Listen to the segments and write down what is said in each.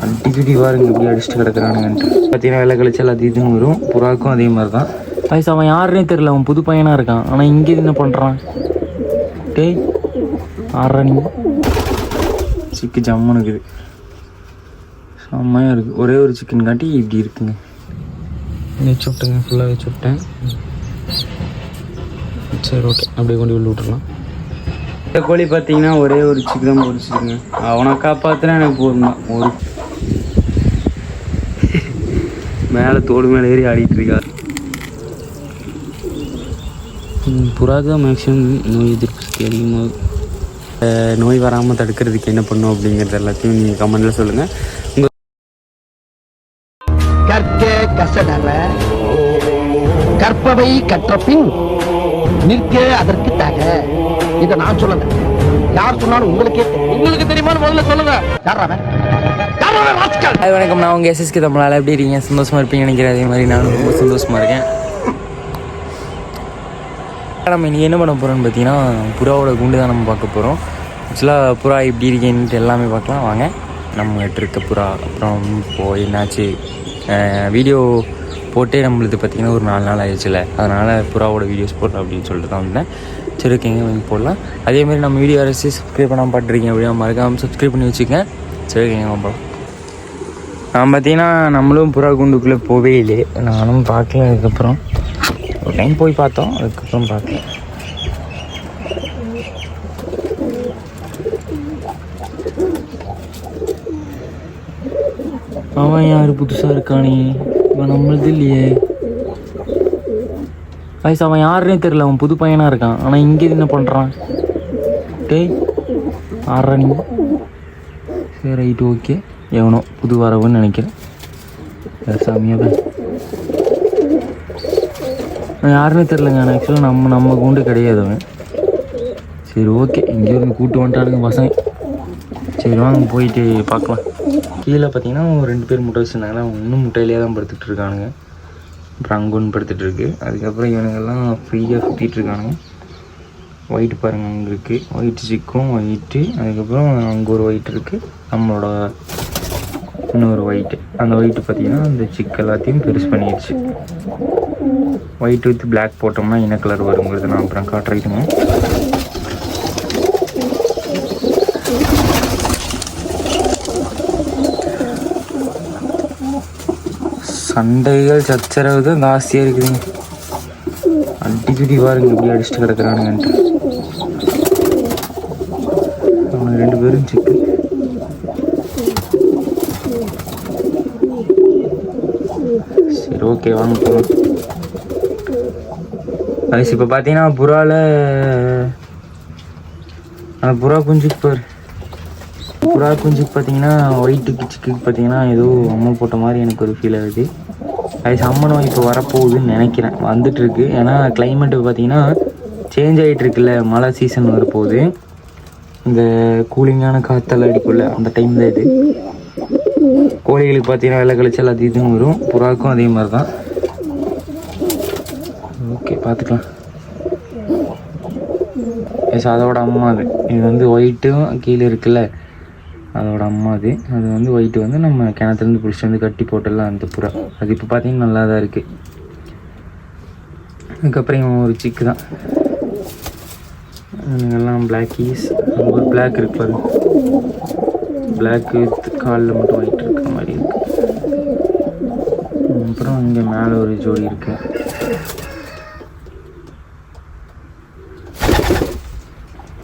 அடிக்கடி பாருங்க இப்படி அடிச்சுட்டு கிடக்குறானுங்கன்ட்டு. பார்த்தீங்கன்னா வெள்ளை கழிச்சல் அது இதுன்னு வரும். புறாக்கும் அதே மாதிரி தான். வயசு அவன் யாருன்னே தெரில, அவன் புது பையனாக இருக்கான். ஆனால் இங்கே என்ன பண்ணுறான்? டேய் ஆடுறா நீ. சிக்கு ஜம்முன்னு இருக்குது, செம்மையாக இருக்குது. ஒரே ஒரு சிக்கன் காட்டி இப்படி இருக்குங்க. வச்சு விட்டுங்க, ஃபுல்லாக வச்சு விட்டேன். சரி ஓகே, அப்படியே கொண்டு உள்ள விட்டுடலாம். இந்த கோழி பார்த்தீங்கன்னா ஒரே ஒரு சிக்கு தான் பொரிச்சிருங்க. அவனை காப்பாற்றினா எனக்கு போதும். ஒரு மேலே தோடு மேலே ஏறி ஆடிட்டு இருக்கா. புறாக்கு தான் மேக்ஸிமம் நோய் எதிர்ப்பு சக்தி அதிகமாக. நோய் வராமல் தடுக்கிறதுக்கு என்ன பண்ணும் அப்படிங்கிறது எல்லாத்தையும் நீங்கள் கமெண்ட்ல சொல்லுங்கள். உங்கள் கற்பவை கற்ற பின் நிற்க அதற்கு தக. இதை நான் சொல்லல, யார் சொன்னாலும் உங்களுக்கே தெரியும். உங்களுக்கு தெரியுமான்னு முதல்ல சொல்லுங்க. வணக்கம், நான் உங்கள் எஸ்எஸ்கே தமிழால். எப்படி இருக்கீங்க? சந்தோஷமாக இருப்பீங்கன்னு நினைக்கிறேன். அதே மாதிரி நானும் ரொம்ப சந்தோஷமாக இருக்கேன். நம்ம இன்றைக்கி என்ன பண்ண போகிறோன்னு பார்த்தீங்கன்னா, புறாவோட குண்டு தான் நம்ம பார்க்க போகிறோம். ஆக்சுவலாக புறா எப்படி இருக்கேன்ட்டு எல்லாமே பார்க்கலாம் வாங்க. நம்மகிட்ட இருக்க புறா அப்புறம் இப்போது என்னாச்சு, வீடியோ போட்டே நம்மளுக்கு பார்த்திங்கன்னா ஒரு 4 நாள் ஆயிடுச்சுல, அதனால் புறாவோட வீடியோஸ் போடுறோம் அப்படின்னு சொல்லிட்டு தான் வந்தேன். சரி ஓகேங்க, வாங்கி போடலாம். அதேமாதிரி நம்ம வீடியோ அரசு சப்ஸ்கிரைப் பண்ணாமல் பார்த்துருக்கீங்க அப்படின்னா மறக்காமல் சப்ஸ்கிரைப் பண்ணி வச்சுக்கேன். சரி ஓகேங்க, போகலாம். நான் பார்த்தீங்கன்னா நம்மளும் புறா குண்டுக்குள்ளே போவே இல்லை, நானும் பார்க்கல. அதுக்கப்புறம் ஒரு டைம் போய் பார்த்தோம், அதுக்கப்புறம் பார்க்கல. அவன் யார் புதுசாக இருக்கானே, இவன் நம்மளது இல்லையே. வயசு அவன் யாருன்னே தெரில, அவன் புது பையனாக இருக்கான். ஆனால் இங்கே என்ன பண்ணுறான்? டேய் ஆடுறா நீ. சரி ரைட்டு ஓகே, எவனோ புது வரவுன்னு நினைக்கிறேன். சாமியாக தான் அவன் யாருன்னே தெரிலங்க. ஆனால் ஆக்சுவலாக நம்ம கூண்டு கிடையாது அவன். சரி ஓகே, எங்கேயோ இருந்து கூப்பிட்டு வந்துட்டானுங்க பசங்க. சரி வாங்க போயிட்டு பார்க்கலாம். கீழே பார்த்தீங்கன்னா 2 பேர் முட்டை வச்சுருந்தாங்களா, அவங்க இன்னும் முட்டையிலே தான் படுத்துட்டு இருக்கானுங்க. அப்புறம் அங்கே ஒன்று படுத்துட்ருக்கு. அதுக்கப்புறம் இவனுங்கெல்லாம் ஃப்ரீயாக சுற்றிட்டு இருக்கானுங்க. ஒயிட் பாருங்கள் அங்கே இருக்குது, ஒயிட் சிக்கும் ஒயிட்டு. அதுக்கப்புறம் அங்கே ஒரு ஒயிட் இருக்குது, நம்மளோட இன்னொரு ஒயிட்டு. அந்த ஒயிட்டு பார்த்திங்கன்னா அந்த சிக்கு எல்லாத்தையும் பெருசு பண்ணிடுச்சு. ஒயிட் வித் பிளாக் போட்டோம்னா என்ன கலர் வருங்கிறது நான் அப்புறம் காட்டுறேங்க. சண்டைகள் சச்சரவு தான் ஜாஸ்தியாக இருக்குதுங்க. அடிக்கடி பாருங்க இப்படி அடிச்சுட்டு கிடக்குறானுங்கன்ட்டு. அவங்க 2 பேரும் சிக்கு. சரி ஓகே வாங்க போகலாம். அது இப்போ பார்த்தீங்கன்னா புறாவில் அந்த புறா குஞ்சுக்கு பாரு, புறா குஞ்சுக்கு பார்த்தீங்கன்னா ஒயிட்டுக்கு சிக்குக்கு பார்த்தீங்கன்னா ஏதோ அம்மா போட்ட மாதிரி எனக்கு ஒரு ஃபீல் ஆகுது. அது சம்மனம் இப்போ வரப்போகுதுன்னு நினைக்கிறேன், வந்துட்டுருக்கு. ஏன்னா கிளைமேட்டு பார்த்தீங்கன்னா சேஞ்ச் ஆகிட்டுருக்குல்ல, மழை சீசன் வரப்போகுது. இந்த கூலிங்கான காற்றெல்லாம் அடிக்குள்ள அந்த டைம் தான் இது. கோழிகளுக்கு பார்த்தீங்கன்னா வெள்ளை கழிச்சல் அது இதுன்னு வரும். புறாவுக்கும் அதே மாதிரி தான். ஓகே பார்த்துக்கலாம். எஸ் அதோட அம்மா அது. இது வந்து ஒயிட்டும் கீழே இருக்குல்ல, அதோட அம்மா அது. அது வந்து ஒயிட்டு வந்து நம்ம கிணத்துலேருந்து பிடிச்சிட்டு வந்து கட்டி போட்டுடலாம் அந்த புறா. அது இப்போ பார்த்தீங்கன்னா நல்லா தான் இருக்குது. அதுக்கப்புறம் இவன் ஒரு சிக்கு தான். எல்லாம் பிளாக்கீஸ். ஒரு பிளாக் இருக்கு பாரு, பிளாக் வித் காலில் மட்டும் ஒயிட் இருக்கிற மாதிரி இருக்குது. அப்புறம் இங்கே மேலே ஒரு ஜோடி இருக்குது.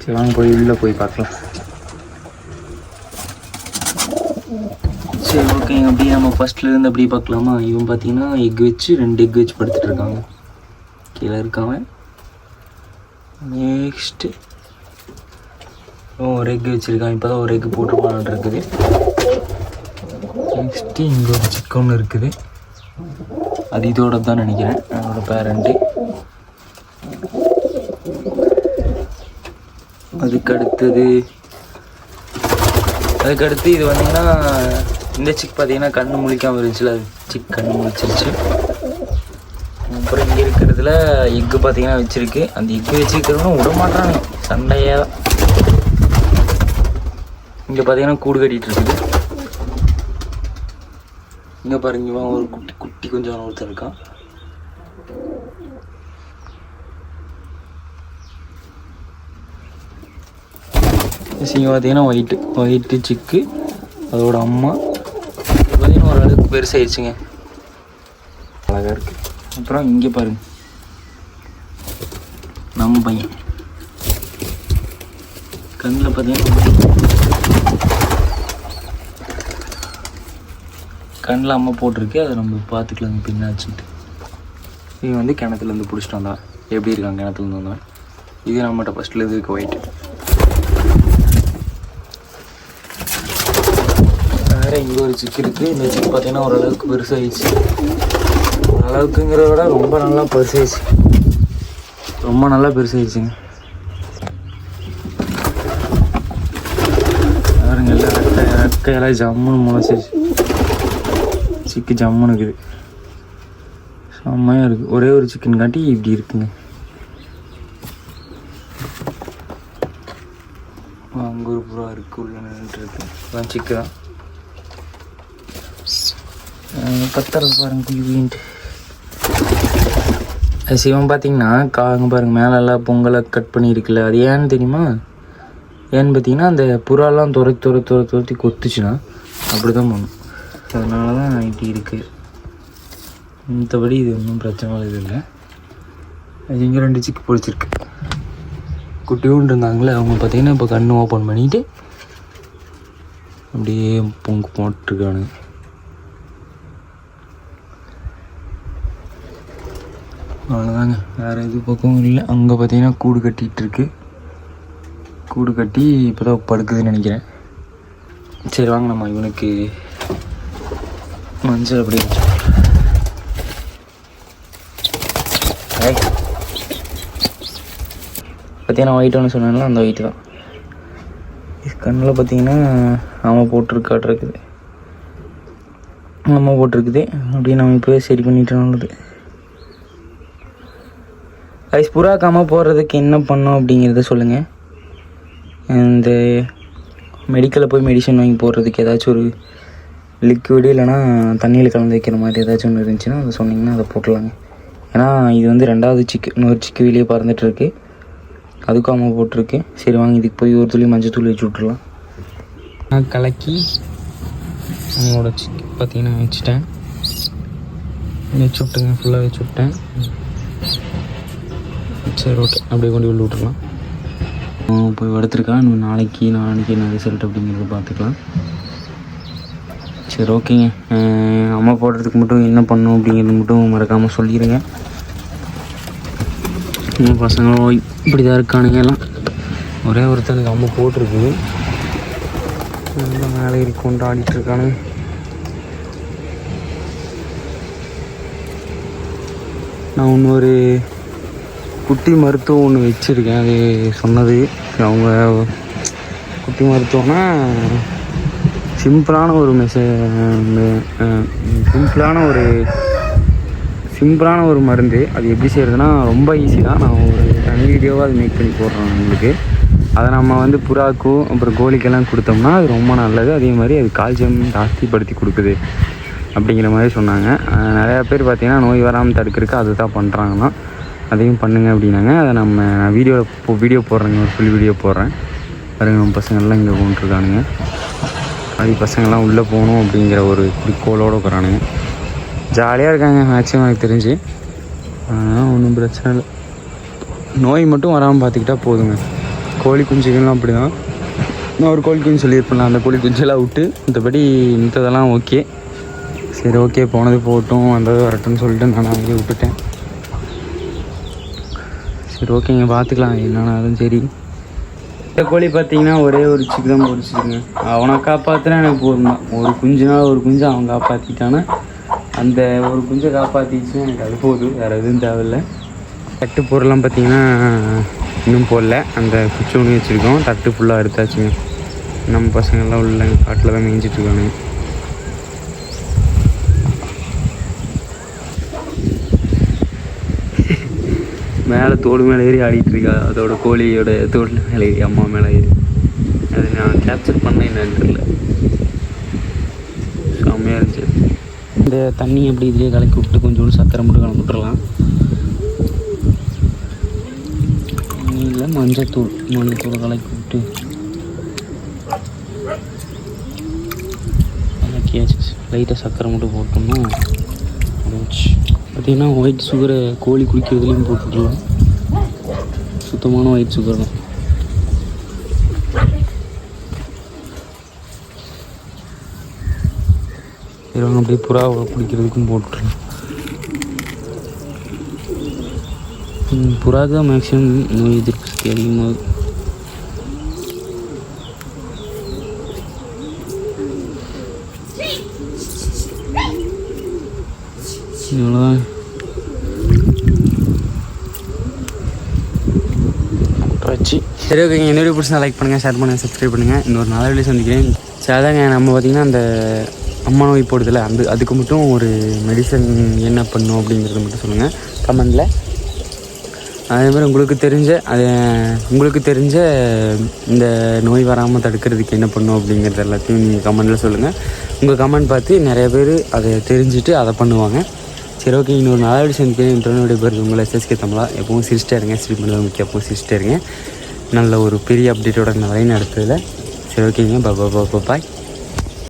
சரி வாங்க போய் உள்ளே போய் பார்க்கலாம். சரி ஓகேங்க, அப்படியே நம்ம ஃபஸ்ட்லேருந்து அப்படியே பார்க்கலாமா. இவன் பார்த்தீங்கன்னா எக் வச்சு 2 எக் வச்சு படுத்துட்டு இருக்காங்க. கீழே இருக்காங்க. நெக்ஸ்ட்டு ஒரு எக் வச்சுருக்கான், இப்போ தான் ஒரு எக் போட்டுருப்பான்னு இருக்குது. நெக்ஸ்ட்டு இங்கே ஒரு சிக்கன் இருக்குது, அது இதோட தான் நினைக்கிறேன், அதோட பேரண்ட்டு. அதுக்கடுத்து இது வந்தீங்கன்னா இந்த சிக் பார்த்தீங்கன்னா கண்ணு முழிக்காமல் இருந்துச்சுல, அது சிக் கண்ணு முழிச்சிருச்சு. அப்புறம் இங்கே இருக்கிறதுல எக்கு பார்த்தீங்கன்னா வச்சுருக்கு. அந்த எக்கு வச்சுருக்கிறவங்க விட மாட்டாங்க, சண்டையாக தான். இங்கே பார்த்தீங்கன்னா கூடு கட்டிகிட்டு இருக்குது. இங்கே பாருங்க, இவன் ஒரு குட்டி குட்டி கொஞ்சம் ஒருத்தர் இருக்கான். இங்கே பார்த்தீங்கன்னா ஒயிட்டு சிக்கு, அதோட அம்மா பார்த்தீங்கன்னா ஓரளவுக்கு பெருசாகிடுச்சுங்க, அழகாக இருக்குது. அப்புறம் இங்கே பாருங்க, நம்ம பையன் கண்ணில் பார்த்தீங்கன்னா கண்ணில் அம்மா போட்டிருக்கு, அதை நம்ம பார்த்துக்கலாங்க பின்னாச்சுட்டு. இவன் வந்து கிணத்துலேருந்து பிடிச்சிட்டு வந்தான். எப்படி இருக்காங்க கிணத்துலேருந்து வந்தவன். இது நம்மகிட்ட ஃபஸ்ட்லேருந்து இருக்குது ஒயிட்டு. வேறு இங்கே ஒரு சிக்கு இருக்குது. இந்த சிக்கு பார்த்தீங்கன்னா ஓரளவுக்கு பெருசாகிடுச்சு. ஓரளவுக்குங்கிறத விட ரொம்ப நல்லா பெருசாகிடுச்சு, ரொம்ப நல்லா பெருசாகிடுச்சுங்க. பாருங்க எல்லாம் ரெக்கையெல்லாம் ஜம்முன்னு முளைச்சிருச்சு. சிக்கு ஜம்முன்னு இருக்குது, செம்மையாக இருக்குது. ஒரே ஒரு சிக்கன் காட்டி இப்படி இருக்குங்க. அங்கே ஒரு புறா இருக்குது, உள்ள நின்றுருக்கு. அதான் சிக்கு தான் கத்துறது பாருங்க குயின்ட்டு. சிவன் பார்த்தீங்கன்னா அங்கே பாருங்கள் மேலெல்லாம் பொங்கலை கட் பண்ணியிருக்குல்ல, அது ஏன்னு தெரியுமா? ஏன்னு பார்த்தீங்கன்னா அந்த புறாலாம் துரத்தி கொத்துச்சுன்னா அப்படி தான் பண்ணும். அதனால தான் இப்படி இருக்குது. மற்றபடி இது ஒன்றும் பிரச்சனை இல்லை. அது இங்கே 2 சிக்கு பிடிச்சிருக்கு. குட்டியூண்டு இருந்தாங்களே அவங்க பார்த்தீங்கன்னா இப்போ கண்ணு ஓப்பன் பண்ணிவிட்டு அப்படியே பொங்கு போட்டுருக்கானுங்க. அவ்வளோதாங்க, வேறு எது பக்கமும் இல்லை. அங்கே பார்த்தீங்கன்னா கூடு கட்டிகிட்ருக்கு. கூடு கட்டி இப்போ தான் படுக்குதுன்னு நினைக்கிறேன். சரி வாங்க நம்ம இவனுக்கு மஞ்சள் அப்படி பார்த்தீங்கன்னா ஒயிட் ஒன்று சொன்னால அந்த ஒயிட்டு தான். கண்ணில் பார்த்தீங்கன்னா அம்மா போட்டிருக்காட்ருக்குது, அம்மா போட்டிருக்குது. அப்படியே நம்ம இப்போவே சரி பண்ணிட்டு நல்லது. ஐஸ் புறாக்கு அம்மா போடுறதுக்கு என்ன பண்ணோம் அப்படிங்கிறத சொல்லுங்கள். இந்த மெடிக்கலில் போய் மெடிசன் வாங்கி போடுறதுக்கு ஏதாச்சும் ஒரு லிக்விடு இல்லைனா தண்ணியில் கலந்து வைக்கிற மாதிரி ஏதாச்சும் ஒன்று இருந்துச்சுன்னா அதை சொன்னிங்கன்னா அதை போட்டலாங்க. ஏன்னா இது வந்து 2வது சிக்கு, இன்னொரு சிக்கு வெளியே பறந்துட்டுருக்கு, அதுக்கும் அம்மா போட்டிருக்கு. சரி வாங்க இதுக்கு போய் ஒரு துளி மஞ்சள் தூள் வச்சு விட்ருலாம். நான் கலக்கி அவங்களோட சிக்கு பார்த்தீங்கன்னா வச்சுட்டேன், வச்சு விட்டுங்க, ஃபுல்லாக வச்சு விட்டேன். சரி ஓகே, அப்படியே கொண்டு உள்ள விட்டுருலாம். போய் படுத்துருக்கான். நாளைக்கு என்ன ரிசல்ட் அப்படிங்கிறத பார்த்துக்கலாம். சரி ஓகேங்க, அம்மா போடுறதுக்கு மட்டும் என்ன பண்ணணும் அப்படிங்கிறது மட்டும் மறக்காமல் சொல்லிடுங்க. பசங்களும் இப்படி தான் இருக்கானுங்க எல்லாம். ஒரே ஒருத்தனுக்கு அம்மா போட்டிருக்குது, மேலே கொண்டு ஆடிட்டுருக்கானுங்க. நான் இன்னொரு குட்டி மருத்துவம் ஒன்று வச்சுருக்கேன். அது சொன்னது அவங்க குட்டி மருத்துவம்னா சிம்பிளான ஒரு மருந்து. அது எப்படி செய்கிறதுனா ரொம்ப ஈஸி தான். நான் ஒரு தனி வீடியோவாக அது மேக் பண்ணி போடுறேன் உங்களுக்கு. அதை நம்ம வந்து புறாக்கும் அப்புறம் கோழிக்கெல்லாம் கொடுத்தோம்னா அது ரொம்ப நல்லது. அதே மாதிரி அது கால்சியம் ஜாஸ்திப்படுத்தி கொடுக்குது அப்படிங்கிற மாதிரி சொன்னாங்க. நிறையா பேர் பார்த்திங்கன்னா நோய் வராமல் தடுக்கிறதுக்கு அது தான் பண்ணுறாங்கன்னா அதையும் பண்ணுங்க அப்படின்னாங்க. அதை நான் வீடியோ போடுறேங்க, ஒரு ஃபுல் வீடியோ போடுறேன். பாருங்க நம்ம பசங்கள்லாம் இங்கே கொண்டுருக்கானுங்க. அது பசங்கள்லாம் உள்ளே போகணும் அப்படிங்கிற ஒரு குறிக்கோளோடு இருக்கிறானுங்க. ஜாலியாக இருக்காங்க மேக்ஸிமம் எனக்கு தெரிஞ்சு. அதனால் ஒன்றும் பிரச்சனை இல்லை, நோய் மட்டும் வராமல் பார்த்துக்கிட்டா போதுங்க. கோழி குஞ்சுகள்லாம் அப்படி தான். நான் ஒரு கோழி குஞ்சு சொல்லியிருப்பேன், அந்த கோழி குஞ்செல்லாம் விட்டு மற்றபடி மித்ததெல்லாம் ஓகே. சரி ஓகே, போனது போகட்டும் வந்தது வரட்டும்னு சொல்லிட்டு நான் அங்கேயே விட்டுட்டேன். சரி ஓகேங்க, பார்த்துக்கலாம் என்னன்னாலும். சரி, இந்த கோழி பார்த்தீங்கன்னா ஒரே ஒரு சிக்கு தான் பொறிச்சிருங்க. அவனை காப்பாற்றினா எனக்கு போதும் தான். ஒரு குஞ்சு அவன் காப்பாற்றிட்டானா, அந்த ஒரு குஞ்சை காப்பாற்றிச்சுன்னா எனக்கு அது போதும், வேறு எதுவும் தேவையில்லை. தட்டு பொருள்லாம் பார்த்தீங்கன்னா இன்னும் போடல, அந்த குச்சி ஒன்று வச்சுருக்கோம். தட்டு ஃபுல்லாக எடுத்தாச்சுங்க. நம்ம பசங்கள்லாம் உள்ள காட்டில் தான் மேய்ஞ்சிட்ருக்கானுங்க. மேலே தோடு மேலே ஏறி ஆடிட்டுருக்கா, அதோட கோழியோட தோட்டில் மேலே ஏறி அம்மா மேலே ஏறி. அது நான் கேப்சர் பண்ணேன் என்னன்னு தெரியல, செம்மையாக இருந்துச்சு. இந்த தண்ணி அப்படி இதிலே கலக்கி விட்டு கொஞ்சோண்டு சக்கரை மட்டும் கலந்து விட்டுறலாம். தண்ணியில் மஞ்சத்தூள் கலக்கி விட்டு கலக்கியாச்சு. லைட்டாக சக்கரை மட்டும் போட்டோம்னா முடிஞ்சு. பார்த்திங்கன்னா ஒயிட் சுகரை கோழி குடிக்கிறதுலேயும் போட்டுக்கலாம். சுத்தமான ஒயிட் சுகர் தான். இவங்க அப்படியே புறாவை குடிக்கிறதுக்கும் போட்டுடலாம். புறாவுக்கு தான் மேக்ஸிமம் நோய் எதிர்ப்பு சக்தி அதிகமாகுது. இவ்வளோதான். சரி ஓகேங்க. இந்த வீடியோ பிடிச்சா லைக் பண்ணுங்கள், ஷேர் பண்ணுங்கள், சப்ஸ்கிரைப் பண்ணுங்கள். இன்னொரு நல்ல வீடியோ சந்திக்கிறேன். சரி அதாங்க, நம்ம பார்த்திங்கன்னா அந்த அம்மா நோய் போடுதில்ல, அதுக்கு மட்டும் ஒரு மெடிசன் என்ன பண்ணும் அப்படிங்கிறத மட்டும் சொல்லுங்கள் கமெண்டில். அதேமாதிரி உங்களுக்கு தெரிஞ்ச இந்த நோய் வராமல் தடுக்கிறதுக்கு என்ன பண்ணும் அப்படிங்கிறது எல்லாத்தையும் நீங்கள் கமெண்டில் சொல்லுங்கள். உங்கள் கமெண்ட் பார்த்து நிறைய பேர் அதை தெரிஞ்சுட்டு அதை பண்ணுவாங்க. சரி ஓகே. இன்னொரு நல்ல வீடியோ சந்திக்கிறேன். இன்டர்வியூடைய பேர் உங்களை SSK தமிழா. எப்பவும் சிரிச்சிட்டே இருங்க. ஸ்ரீ பண்ணுறது முக்கியம். எப்பவும் சிரிச்சிட்டே இருங்க. நல்ல ஒரு பெரிய அப்டேட்டோட நான் வரையும் நடத்ததில்லை. சரி ஓகேங்க. பாய்.